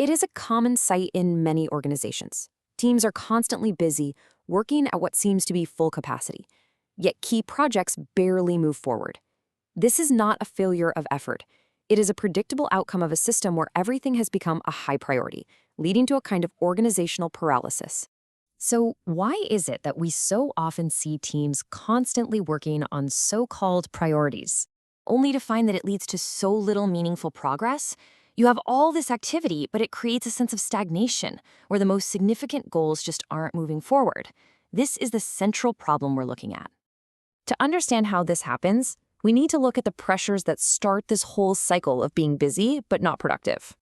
It is a common sight in many organizations. Teams are constantly busy, working at what seems to be full capacity, yet key projects barely move forward. This is not a failure of effort. It is a predictable outcome of a system where everything has become a high priority, leading to a kind of organizational paralysis. So, why is it that we so often see teams constantly working on so-called priorities, only to find that it leads to so little meaningful progress? You have all this activity, but it creates a sense of stagnation, where the most significant goals just aren't moving forward. This is the central problem we're looking at. To understand how this happens, we need to look at the pressures that start this whole cycle of being busy but not productive.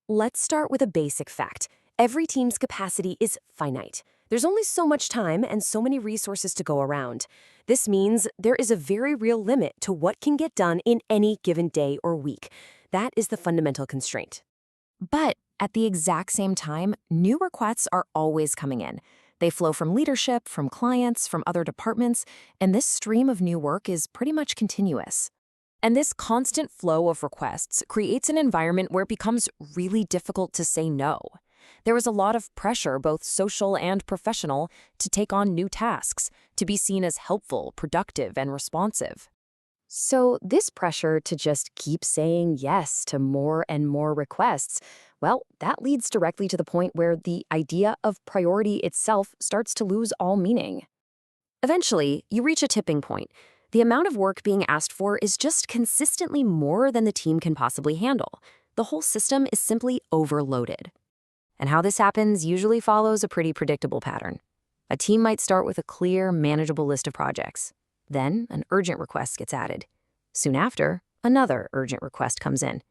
Let's start with a basic fact. Every team's capacity is finite. There's only so much time and so many resources to go around. This means there is a very real limit to what can get done in any given day or week. That is the fundamental constraint. But at the exact same time, new requests are always coming in. They flow from leadership, from clients, from other departments, and this stream of new work is pretty much continuous. And this constant flow of requests creates an environment where it becomes really difficult to say no. There is a lot of pressure, both social and professional, to take on new tasks, to be seen as helpful, productive, and responsive. So this pressure to just keep saying yes to more and more requests, well, that leads directly to the point where the idea of priority itself starts to lose all meaning. Eventually, you reach a tipping point. The amount of work being asked for is just consistently more than the team can possibly handle. The whole system is simply overloaded. And how this happens usually follows a pretty predictable pattern. A team might start with a clear, manageable list of projects. Then, an urgent request gets added. Soon after, another urgent request comes in.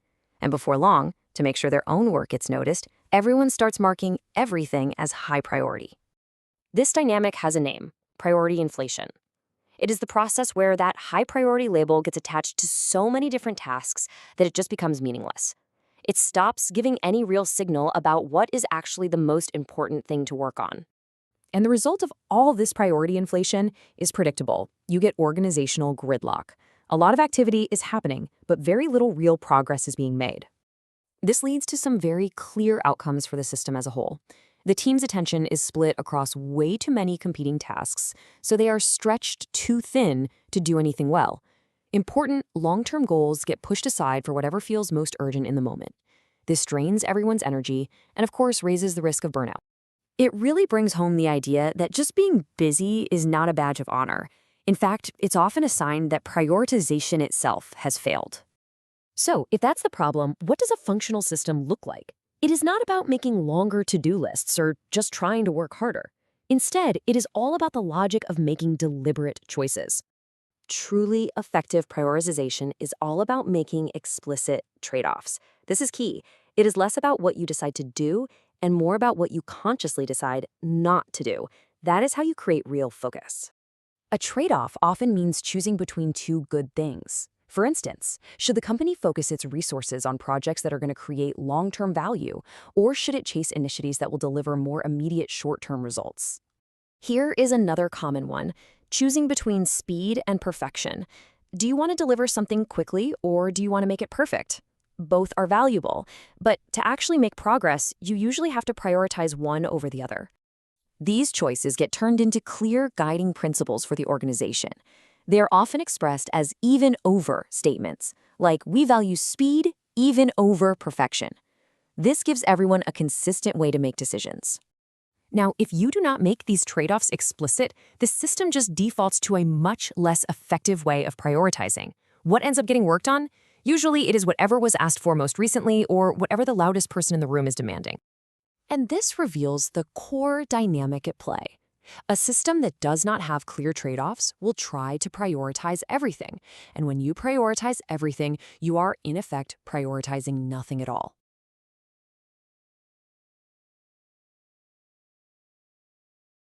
And before long, to make sure their own work gets noticed, everyone starts marking everything as high priority. This dynamic has a name: priority inflation. It is the process where that high priority label gets attached to so many different tasks that it just becomes meaningless. It stops giving any real signal about what is actually the most important thing to work on. And the result of all this priority inflation is predictable. You get organizational gridlock. A lot of activity is happening, but very little real progress is being made. This leads to some very clear outcomes for the system as a whole. The team's attention is split across way too many competing tasks, so they are stretched too thin to do anything well. Important long-term goals get pushed aside for whatever feels most urgent in the moment. This drains everyone's energy and, of course, raises the risk of burnout. It really brings home the idea that just being busy is not a badge of honor. In fact, it's often a sign that prioritization itself has failed. So, if that's the problem, what does a functional system look like? It is not about making longer to-do lists or just trying to work harder. Instead, it is all about the logic of making deliberate choices. Truly effective prioritization is all about making explicit trade-offs. This is key. It is less about what you decide to do and more about what you consciously decide not to do. That is how you create real focus. A trade-off often means choosing between two good things. For instance, should the company focus its resources on projects that are going to create long-term value, or should it chase initiatives that will deliver more immediate short-term results? Here is another common one: choosing between speed and perfection. Do you want to deliver something quickly, or do you want to make it perfect? Both are valuable, but to actually make progress, you usually have to prioritize one over the other. These choices get turned into clear guiding principles for the organization. They are often expressed as even over statements, like we value speed even over perfection. This gives everyone a consistent way to make decisions. Now, if you do not make these trade-offs explicit, the system just defaults to a much less effective way of prioritizing. What ends up getting worked on? Usually it is whatever was asked for most recently or whatever the loudest person in the room is demanding. And this reveals the core dynamic at play. A system that does not have clear trade-offs will try to prioritize everything. And when you prioritize everything, you are, in effect, prioritizing nothing at all.